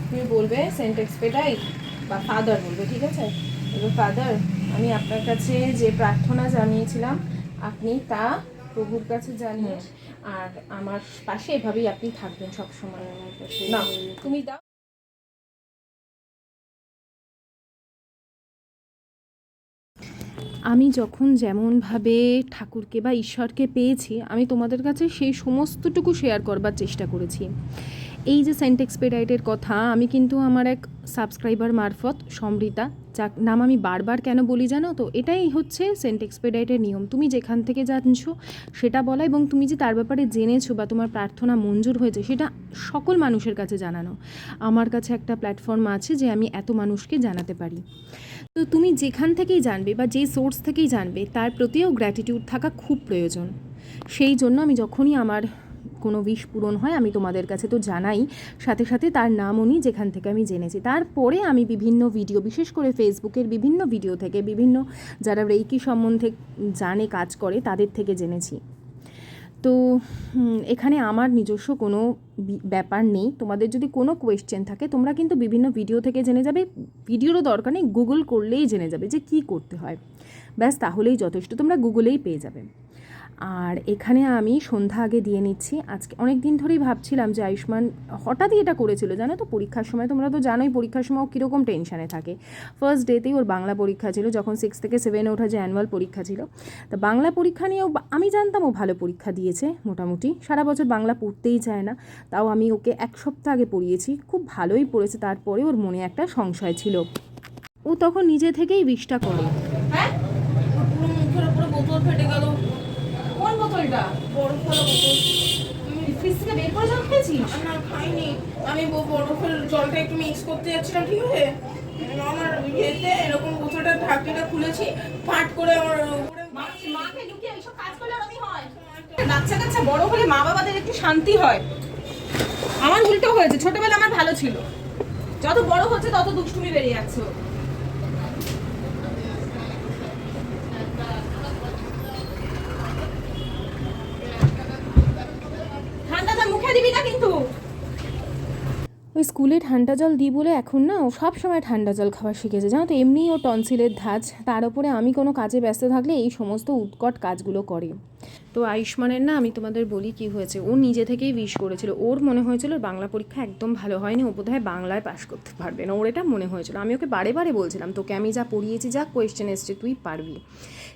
তুমি বলবে Saint Expedite বা ফাদার বলবে, ঠিক আছে? বলবে ফাদার, আমি আপনার কাছে যে প্রার্থনা জানিয়েছিলাম আপনি তা প্রভুর কাছে জানিয়ে, আর আমার পাশে এভাবেই আপনি থাকবেন সবসময়। না তুমি দাও। আমি যখন যেমনভাবে ঠাকুরকে বা ঈশ্বরকে পেয়েছি, আমি তোমাদের কাছে সেই সমস্তটুকু শেয়ার করবার চেষ্টা করেছি। এই যে সেন্ট এক্সপেডাইটের কথা, আমি কিন্তু আমার এক সাবস্ক্রাইবার মারফত, সমৃতা, যার নাম আমি বারবার কেন বলি জানো তো, এটাই হচ্ছে সেন্ট এক্সপেডাইটের নিয়ম। তুমি যেখান থেকে জানছো সেটা বলা, এবং তুমি যে তার ব্যাপারে জেনেছো বা তোমার প্রার্থনা মঞ্জুর হয়েছে সেটা সকল মানুষের কাছে জানানো। আমার কাছে একটা প্ল্যাটফর্ম আছে যে আমি এত মানুষকে জানাতে পারি। তো তুমি যেখান থেকেই জানবে বা যেই সোর্স থেকেই জানবে তার প্রতিও গ্র্যাটিটিউড থাকা খুব প্রয়োজন। সেই জন্য আমি যখনই আমার কোনো উইশ পূরণ হয় আমি তোমাদের কাছে তো জানাই, সাথে সাথে তার নামও নিই যেখান থেকে আমি জেনেছি। তারপরে আমি বিভিন্ন ভিডিও, বিশেষ করে ফেসবুকের বিভিন্ন ভিডিও থেকে, বিভিন্ন যারা রেইকি সম্বন্ধে জানে, কাজ করে, তাদের থেকে জেনেছি। তো এখানে আমার নিজস্ব কোনো ব্যাপার নেই। তোমাদের যদি কোনো কোয়েশ্চেন থাকে তোমরা কিন্তু বিভিন্ন ভিডিও থেকে জেনে যাবে, ভিডিওরও দরকার নেই, গুগল করলেই জেনে যাবে যে কী করতে হয়, ব্যাস তাহলেই যথেষ্ট, তোমরা গুগলেই পেয়ে যাবে। আর এখানে আমি সন্ধ্যা আগে দিয়ে নিচ্ছি। আজকে অনেক দিন ধরেই ভাবছিলাম যে আয়ুষ্মান হঠাৎই এটা করেছিল, জানো তো, পরীক্ষার সময়। তোমরা তো জানোই পরীক্ষার সময় ও কীরকম টেনশানে থাকে। ফার্স্ট ডেতেই ওর বাংলা পরীক্ষা ছিল, যখন 6 থেকে 7-এ ওঠা যে অ্যানুয়াল পরীক্ষা ছিল। তা বাংলা পরীক্ষা নিয়েও আমি জানতাম ও ভালো পরীক্ষা দিয়েছে মোটামুটি, সারা বছর বাংলা পড়তেই চায় না, তাও আমি ওকে 1 সপ্তাহ আগে পড়িয়েছি, খুব ভালোই পড়েছে। তারপরে ওর মনে একটা সংশয় ছিল, ও তখন নিজে থেকেই বিষটা করে। হ্যাঁ, পুরো মুখের উপরে বোতল ফেটে গেল। কোন বোতলটা? বরফের বোতল। তুমি ফ্রিজ থেকে বের করে জল খেয়েছিস? না, খাইনি। আমি বরফের জলটা একটু মিক্স করতে যাচ্ছিলাম, ঠিক আছে, আমার ইয়েতে এরকম বোতলটা ঢাকনিটা খুলেছি, ফাট করে আমার মাকে লুকিয়ে এইসব কাজ করলে আমি হয়। বাচ্চা কাচ্চা বড় হলে মা বাবাদের একটু শান্তি হয়। আমার উল্টো হয়েছে, ছোটবেলা আমার ভালো ছিল, যত বড় হচ্ছে তত দুষ্টুমি বেরিয়ে যাচ্ছে। ঠান্ডাটা মুখে দিবি না কিন্তু। ওই স্কুলে ঠান্ডা জল দিই বলে এখন না ও সব সময় ঠান্ডা জল খাওয়া শিখেছে, জানো তো। এমনিই ও টনসিলের ধাঁচ, তার উপরে আমি কোনো কাজে ব্যস্ত থাকলে এই সমস্ত উৎকট কাজগুলো করে। তো আয়ুষ্মানের না আমি তোমাদের বলি কি হয়েছে, ও নিজে থেকেই উইশ করেছিল। ওর মনে হয়েছিল বাংলা পরীক্ষা একদম ভালো হয়নি, ও বোধহয় বাংলায় পাশ করতে পারবে না, ওর এটা মনে হয়েছিল। আমি ওকে বারে বারে বলছিলাম, তোকে আমি যা পড়িয়েছি, যা কোয়েশ্চেন এসছে তুই পারবি,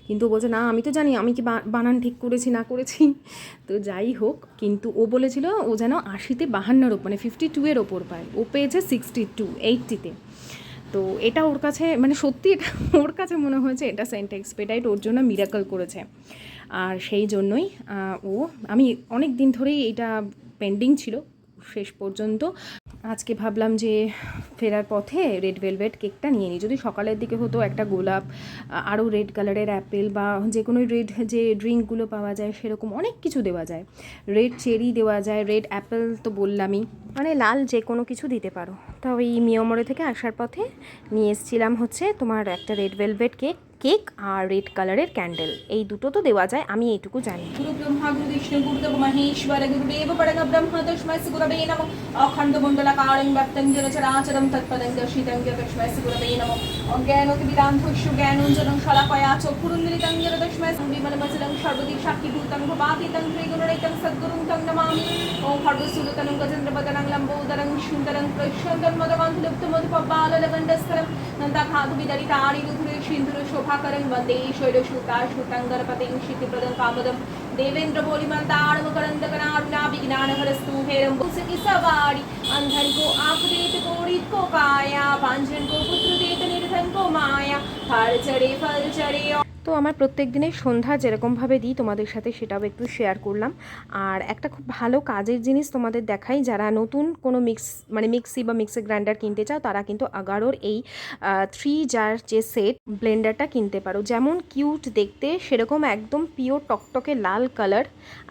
কিন্তু ও বলছে না আমি তো জানি আমি কি বানান ঠিক করেছি না করেছি। তো যাই হোক, কিন্তু ও বলেছিল ও যেন 80-তে 52-এর ওপর, মানে 52-এর ওপর পায়, ও পেয়েছে 62, 80-তে। তো এটা ওর কাছে, মানে সত্যি এটা ওর কাছে মনে হয়েছে এটা সেন্ট এক্সপেডাইট ওর জন্য মিরাকল করেছে। আর সেই জন্যই ও, আমি অনেক দিন ধরেই এটা পেন্ডিং ছিল, শেষ পর্যন্ত আজকে ভাবলাম যে ফেরার পথে রেড ভেলভেট কেকটা নিয়ে নিই। যদি সকালের দিকে হতো একটা গোলাপ, আরও রেড কালারের অ্যাপেল, বা যে কোনো রেড যে ড্রিঙ্কগুলো পাওয়া যায় সেরকম অনেক কিছু দেওয়া যায়, রেড চেরি দেওয়া যায়, রেড অ্যাপেল তো বললামই, মানে লাল যে কোনো কিছু দিতে পারো। তা ওই মিয়মরে থেকে আসার পথে নিয়ে এসেছিলাম হচ্ছে তোমার একটা রেড ভেলভেট কেক আর রেড কালারের ক্যান্ডেল, এই দুটো তো দেওয়া যায়, আমি এইটুকু জানি। গুরু ব্রহ্মা গুরু বিষ্ণু গুরুদেব মহেশ্বর গুরুদেব পরম ব্রহ্ম তস্मै শ্রী গুরবে নমঃ। অখণ্ড মণ্ডলাকারং ব্যক্তং চরাচরং তৎপদং দর্শিতং তস্मै শ্রী গুরবে নমঃ। অজ্ঞানতিমিরান্ধস্য জ্ঞানাঞ্জনং শলাকয়া চক্ষুরুন্মিলিতং येन তস্मै বিমলমচলং সর্বদিক সাক্ষীভূতং ভবাতীতং ত্রিগুণরহিতং সদ্গুরুং তং নমামি। ওম সর্বসুলতনং গজেন্দ্রবদনং লম্বোদরং সুন্দরং প্রশান্তং মদগন্ধলুপ্তমধুপবাললবণ্ডস্থলং নন্দাখাধু বিদরিতাড়ি রুধুরে সিন্ধুর শোভাকরং বন্দে শৈলসুতাশুতাঙ্গরপতিং সিদ্ধিপ্রদং কামদম দেবেন্দ্র বলিমন্তাড়মকরন্দকনারুণা বিজ্ঞানহরস্তু হেরম বসকি সবারি अंधन को आँख देत कोड़ित को काया पांचन को पुत्र देत निर्धन को माया फल चढ़े फल चढ़े। তো আমার প্রত্যেক দিনের সন্ধ্যা যেরকমভাবে দিই তোমাদের সাথে সেটাও একটু শেয়ার করলাম। আর একটা খুব ভালো কাজের জিনিস তোমাদের দেখাই, যারা নতুন কোনো মিক্সি বা মিক্সার গ্রাইন্ডার কিনতে চাও তারা কিন্তু আগারোর এই 3 জার যে সেট ব্লেন্ডারটা কিনতে পারো। যেমন কিউট দেখতে সেরকম একদম পিওর টকটকে লাল কালার।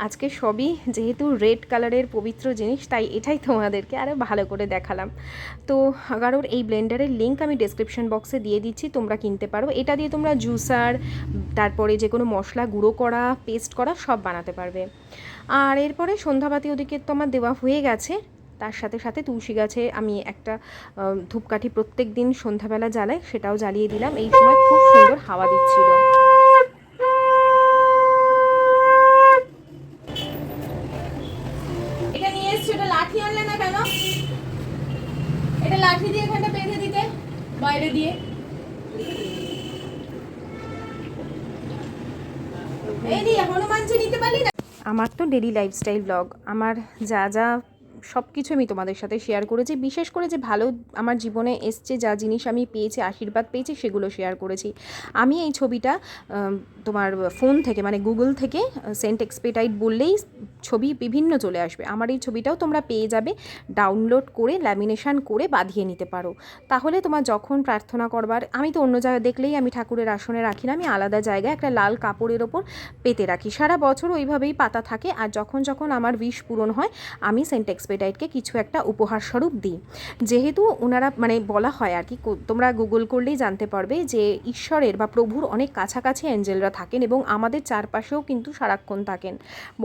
আজকে সবই যেহেতু রেড কালারের পবিত্র জিনিস তাই এটাই তোমাদেরকে আরও ভালো করে দেখালাম। তো আগারোর এই ব্লেন্ডারের লিঙ্ক আমি ডেসক্রিপশন বক্সে দিয়ে দিচ্ছি, তোমরা কিনতে পারো। এটা দিয়ে তোমরা জুসার, তারপরে যে কোনো মশলা গুঁড়ো করা, পেস্ট করা সব বানাতে পারবে। আর এরপরে সন্ধ্যাবাতি ওদিকে তো আমার দেওয়া হয়ে গেছে, তার সাথে সাথে তুলসী গাছে আমি একটা ধূপকাঠি প্রত্যেক দিন সন্ধ্যাবেলা জ্বালাই, সেটাও জ্বালিয়ে দিলাম। এই সময় খুব সুন্দর হাওয়া দিচ্ছিল। এটা নিয়ে এসছো, এটা লাঠি আনলে না কেন? এটা লাঠি দিয়ে এখানটা বেঁধে দিতে বাইরে দিয়ে। এই রে হনুমানজি নিতে পারলি না। আমার তো ডেইলি লাইফস্টাইল ব্লগ, আমার যা যা সব কিছু আমি তোমাদের সাথে শেয়ার করেছি। বিশেষ করে যে ভালো আমার জীবনে এসছে, যা জিনিস আমি পেয়েছি, আশীর্বাদ পেয়েছি, সেগুলো শেয়ার করেছি। আমি এই ছবিটা তোমার ফোন থেকে মানে গুগল থেকে সেন্ট এক্সপেটাইট বললেই ছবি বিভিন্ন চলে আসবে। আমার এই ছবিটাও তোমরা পেয়ে যাবে, ডাউনলোড করে ল্যামিনেশন করে বাঁধিয়ে নিতে পারো। তাহলে তোমার যখন প্রার্থনা করবার, আমি তো অন্য জায়গায় দেখলেই আমি ঠাকুরের আসনে রাখি না, আমি আলাদা জায়গায় একটা লাল কাপড়ের ওপর পেতে রাখি। সারা বছর ওইভাবেই পাতা থাকে। আর যখন যখন আমার উইশ পূরণ হয়, আমি সেন্ট এক্সপেটাইটকে কিছু একটা উপহার স্বরূপ দিই। যেহেতু ওনারা মানে বলা হয় আর কি, তোমরা গুগল করলেই জানতে পারবে যে ঈশ্বরের বা প্রভুর অনেক কাছাকাছি অ্যাঞ্জেলরা থাকেন এবং আমাদের চারপাশেও কিন্তু সারাক্ষণ থাকেন।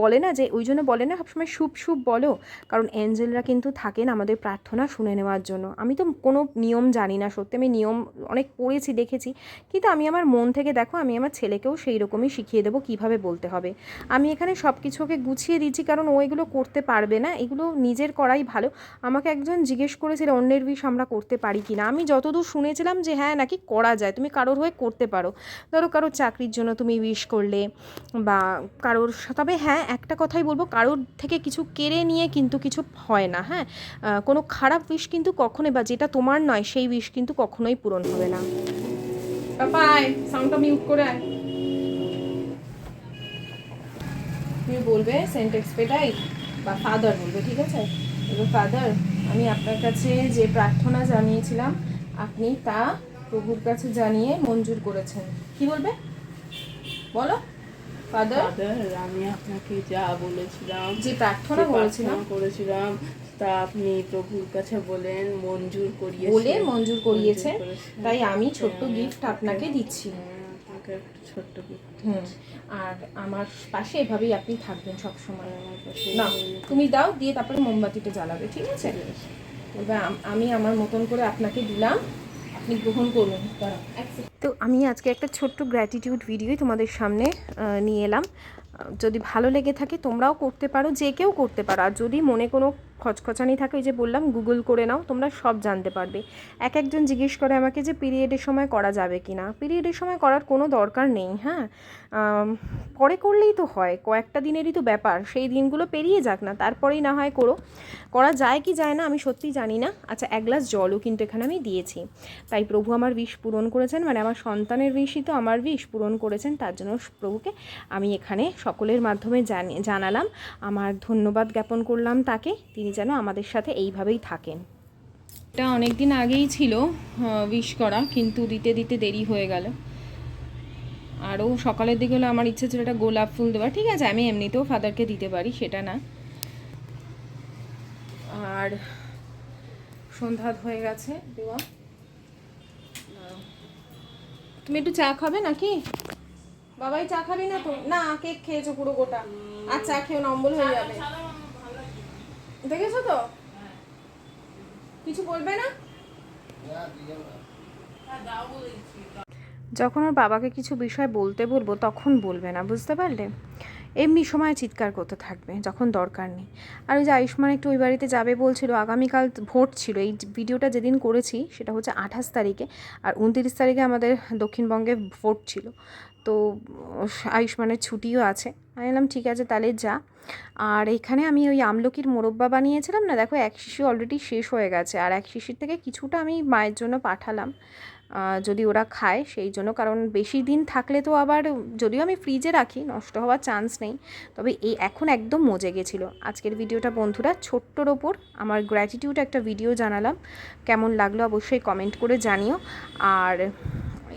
বলে না যে, ওই জন্য বলে না সবসময় শুভ শুভ বলো, কারণ অ্যাঞ্জেলরা কিন্তু থাকেন আমাদের প্রার্থনা শুনে নেওয়ার জন্য। আমি তো কোনো নিয়ম জানি না, সত্যি আমি নিয়ম অনেক পড়েছি, দেখেছি, কিন্তু আমি আমার মন থেকে, দেখো আমি আমার ছেলেকেও সেই রকমই শিখিয়ে দেবো কীভাবে বলতে হবে। আমি এখানে সব কিছুকে গুছিয়ে দিচ্ছি, কারণ ও এগুলো করতে পারবে না, এগুলো নিজের করাই ভালো। আমাকে একজন জিজ্ঞেস করেছিল অন্যের উইশ আমরা করতে পারি কি না। আমি যতদূর শুনেছিলাম যে হ্যাঁ নাকি করা যায়, তুমি কারোর হয়ে করতে পারো। ধরো কারোর চাকরির জন্য তুমি উইশ করলে বা কারোর, তবে হ্যাঁ একটা কথাই বলবো, কারোর থেকে কিছু কেড়ে নিয়ে কিন্তু কিছু হয় না। হ্যাঁ, কোনো খারাপ উইশ কিন্তু কখনোই, বা যেটা তোমার নয় সেই উইশ কিন্তু কখনোই পূরণ হবে না। পাপাই সাউন্ডটা মিউট করে আয়। তুমি বলবে সেন্ট এক্সপেটাইট বা ফাদার বলবে, ঠিক আছে? এবার ফাদার, আমি আপনার কাছে যে প্রার্থনা জানিয়েছিলাম আপনি তা প্রভুর কাছে জানিয়ে মঞ্জুর করেছেন। কি বলবে বলো? ফাদার, আমি আপনাকে যা বলেছিলাম, যে প্রার্থনা করেছিলাম তা আপনি প্রভুর কাছে মঞ্জুর মঞ্জুর করিয়েছেন। তাই আমি ছোট্ট গিফট আপনাকে দিচ্ছি। ছোট্ট গিফট। আর আমার পাশে এভাবেই আপনি থাকবেন সব সময়। না তুমি দাও, দিয়ে তারপরে মোমবাতিটা জ্বালাবে, ঠিক আছে? এবার আমি আমার মতন করে আপনাকে দিলাম, আপনি গ্রহণ করুন। তো আমি আজকে একটা ছোট্ট গ্র্যাটিটিউড ভিডিওই তোমাদের সামনে নিয়ে এলাম। যদি ভালো লেগে থাকে তোমরাও করতে পারো, যে কেউ করতে পারো। আর যদি মনে কোনো খচখচানি থাকে, ওই যে বললাম গুগল করে নাও, তোমরা সব জানতে পারবে। একজন জিজ্ঞেস করে আমাকে যে পিরিয়ডের সময় করা যাবে কি না। পিরিয়ডের সময় করার কোনো দরকার নেই। হ্যাঁ, পরে করলেই তো হয়, কয়েকটা দিনেরই তো ব্যাপার, সেই দিনগুলো পেরিয়ে যাক না, তারপরেই না হয় করা যায় কি যায় না আমি সত্যিই জানি না। আচ্ছা, এক গ্লাস জলও কিন্তু এখানে আমি দিয়েছি। তাই প্রভু আমার উইশ পূরণ করেছেন, মানে আমার সন্তানের উইশই তো আমার উইশ পূরণ করেছেন। তার জন্য প্রভুকে আমি এখানে সকলের মাধ্যমে জানালাম, আমার ধন্যবাদ জ্ঞাপন করলাম তাকে, তিনি যেন আমাদের সাথে এইভাবেই থাকেন। এটা অনেক দিন আগেই ছিল উইশ করা, কিন্তু দিতে দিতে দেরি হয়ে গেল। আরও সকালের দিকে হলে আমার ইচ্ছে ছিল একটা গোলাপ ফুল দেওয়ার। ঠিক আছে, আমি এমনিতেও ফাদারকে দিতে পারি, সেটা না। আর সন্ধ্যা হয়ে গেছে দেওয়া। তুমি একটু চা খাবে নাকি? বাবাই চা খাবি না তো? না, কেক খেয়েছো পুরো গোটা। আর চা খেয়েও না, অম্বল হয়ে যাবে। দেখেছো তো? কিছু বলবে না? যখন ওর বাবাকে কিছু বিষয় বলতে বলবো তখন বলবে না, বুঝতে পারলে? এমনি সময় চিৎকার করতে থাকবে যখন দরকার নেই। আর ওই যে আয়ুষ্মান একটু ওই বাড়িতে যাবে বলছিল, আগামীকাল ভোট ছিল। এই ভিডিওটা যেদিন করেছি সেটা হচ্ছে 28 তারিখে, আর 29 তারিখে আমাদের দক্ষিণবঙ্গে ভোট ছিল। তো আয়ুষ্মানের ছুটিও আছে। আমি বললাম ঠিক আছে তাহলে যা। আর এখানে আমি ওই আমলকির মোরব্বা বানিয়েছিলাম না, দেখো এক শিশি অলরেডি শেষ হয়ে গেছে, আর এক শিশির থেকে কিছুটা আমি মায়ের জন্য পাঠালাম, যদি ওরা খায় সেই জন্য। কারণ বেশি দিন থাকলে তো আবার, যদিও আমি ফ্রিজে রাখি, নষ্ট হওয়ার চান্স নেই, তবে এই এখন একদম মজে গেছিলো। আজকের ভিডিওটা বন্ধুরা ছোট্টর ওপর আমার গ্র্যাটিটিউড একটা ভিডিও জানালাম, কেমন লাগলো অবশ্যই কমেন্ট করে জানিও। আর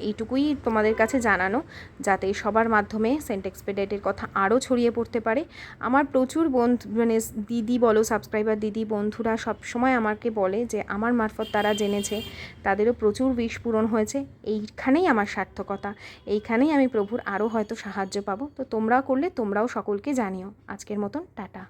এইটুকুই তোমাদের কাছে জানানো, যাতে সবার মাধ্যমে সেন্ট এক্সপেডিটের কথা আরও ছড়িয়ে পড়তে পারে। আমার প্রচুর বন্ধু, মানে দিদি বলো, সাবস্ক্রাইবার দিদি বন্ধুরা সব সময় আমাকে বলে যে আমার মারফত তারা জেনেছে, তাদেরও প্রচুর উইশ পূরণ হয়েছে। এইখানেই আমার সার্থকতা, এইখানেই আমি প্রভুর আরও হয়তো সাহায্য পাবো। তো তোমরাও করলে তোমরাও সকলকে জানিও। আজকের মতন টাটা।